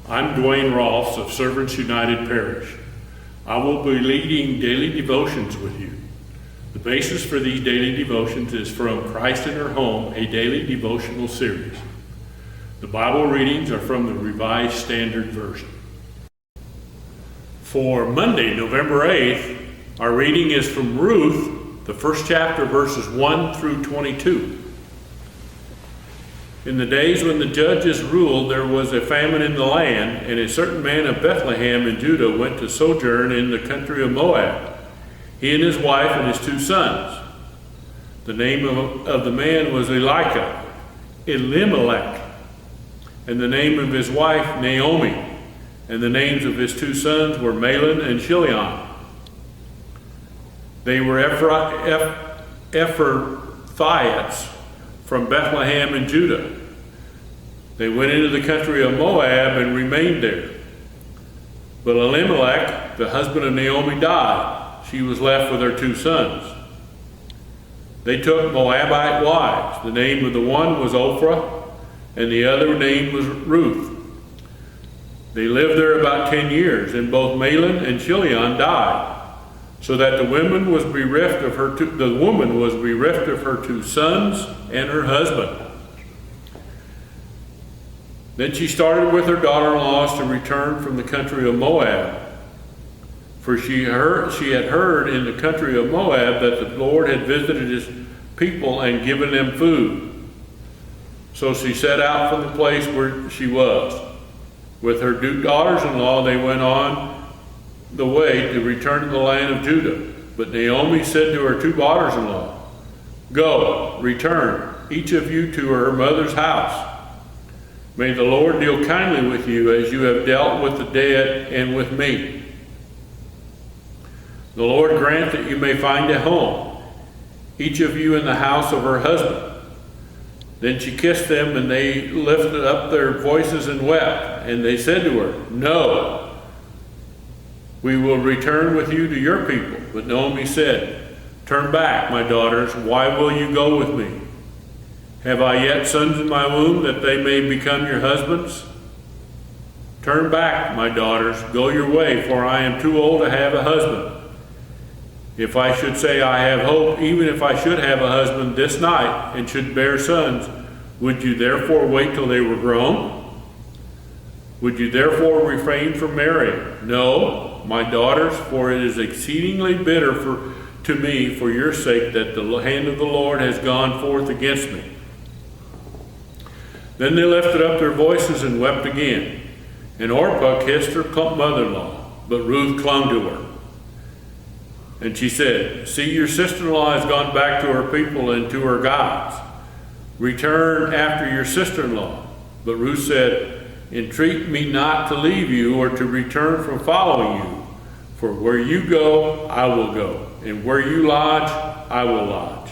I'm Duane Roelfs of Servants United Parish. I will be leading daily devotions with you. The basis for these daily devotions is from Christ in Her Home, a daily devotional series. The Bible readings are from the Revised Standard Version. For Monday, November 8th, our reading is from Ruth, the first chapter, verses 1 through 22. In the days when the judges ruled, there was a famine in the land, and a certain man of Bethlehem in Judah went to sojourn in the country of Moab, he and his wife and his 2 sons. The name of the man was Elimelech, and the name of his wife Naomi, and the names of his 2 sons were Mahlon and Chilion. They were Ephrathites from Bethlehem in Judah. They went into the country of Moab and remained there. But Elimelech, the husband of Naomi, died. She was left with her 2 sons. They took Moabite wives. The name of the one was Ophrah, and the other name was Ruth. They lived there about 10 years, and both Mahlon and Chilion died, so that the woman was bereft of her 2 sons and her husband. Then she started with her daughter-in-laws to return from the country of Moab, for she had heard in the country of Moab that the Lord had visited his people and given them food. So she set out from the place where she was. With her 2 daughters-in-law, they went on the way to return to the land of Judah. But Naomi said to her 2 daughters-in-law, "Go, return, each of you to her mother's house. May the Lord deal kindly with you as you have dealt with the dead and with me. The Lord grant that you may find a home, each of you in the house of her husband." Then she kissed them, and they lifted up their voices and wept. And they said to her, "No, we will return with you to your people." But Naomi said, "Turn back, my daughters. Why will you go with me? Have I yet sons in my womb that they may become your husbands? Turn back, my daughters. Go your way, for I am too old to have a husband. If I should say I have hope, even if I should have a husband this night and should bear sons, would you therefore wait till they were grown? Would you therefore refrain from marrying? No, my daughters, for it is exceedingly bitter to me for your sake that the hand of the Lord has gone forth against me." Then they lifted up their voices and wept again. And Orpah kissed her mother-in-law, but Ruth clung to her. And she said, "See, your sister-in-law has gone back to her people and to her gods. Return after your sister-in-law." But Ruth said, "Entreat me not to leave you or to return from following you. For where you go, I will go, and where you lodge, I will lodge.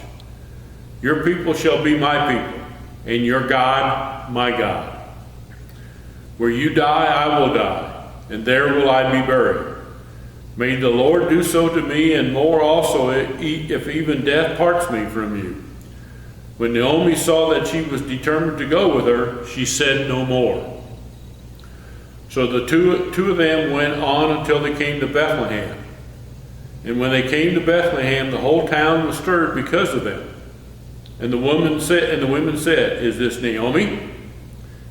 Your people shall be my people, and your God, my God. Where you die, I will die, and there will I be buried. May the Lord do so to me, and more also, if even death parts me from you." When Naomi saw that she was determined to go with her, she said no more. So the two of them went on until they came to Bethlehem. And when they came to Bethlehem, the whole town was stirred because of them. And the women said, "Is this Naomi?"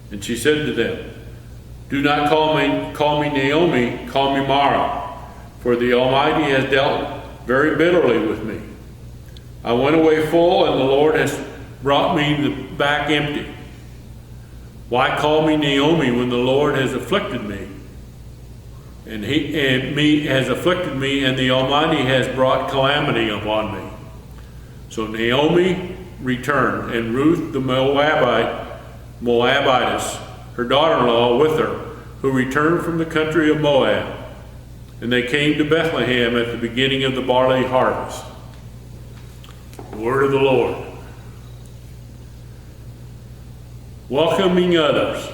And she said to them, "Do not call me Naomi, call me Mara, for the Almighty has dealt very bitterly with me. I went away full, and the Lord has brought me back empty. Why call me Naomi when the Lord has afflicted me? And has afflicted me, and the Almighty has brought calamity upon me." So Naomi returned, and Ruth the Moabitess, her daughter-in-law, with her, who returned from the country of Moab. And they came to Bethlehem at the beginning of the barley harvest. The word of the Lord. Welcoming others.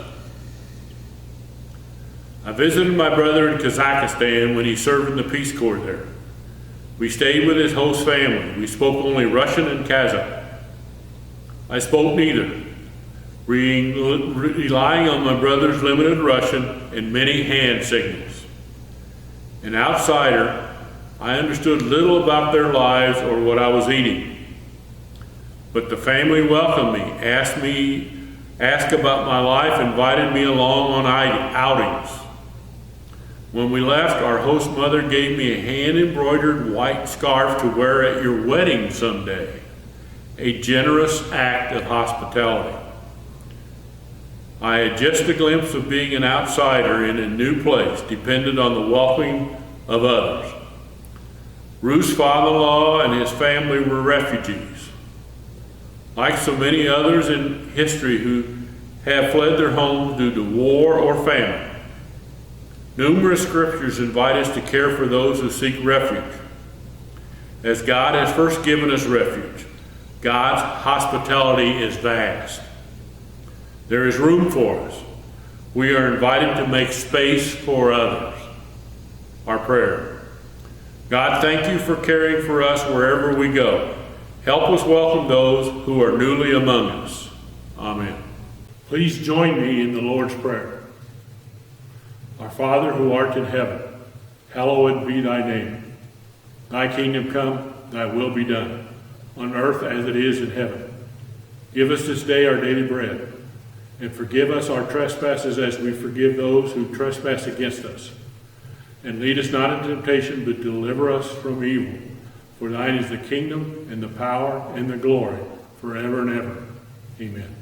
I visited my brother in Kazakhstan when he served in the Peace Corps there. We stayed with his host family. We spoke only Russian and Kazakh. I spoke neither. relying on my brother's limited Russian and many hand signals. An outsider, I understood little about their lives or what I was eating. But the family welcomed me, asked about my life, invited me along on outings. When we left, our host mother gave me a hand-embroidered white scarf to wear at your wedding someday, a generous act of hospitality. I had just a glimpse of being an outsider in a new place, dependent on the welcoming of others. Ruth's father-in-law and his family were refugees. Like so many others in history who have fled their homes due to war or famine, numerous scriptures invite us to care for those who seek refuge. As God has first given us refuge, God's hospitality is vast. There is room for us. We are invited to make space for others. Our prayer. God, thank you for caring for us wherever we go. Help us welcome those who are newly among us. Amen. Please join me in the Lord's Prayer. Our Father who art in heaven, hallowed be thy name. Thy kingdom come, thy will be done, on earth as it is in heaven. Give us this day our daily bread, and forgive us our trespasses as we forgive those who trespass against us. And lead us not into temptation, but deliver us from evil. For thine is the kingdom, and the power, and the glory, forever and ever. Amen.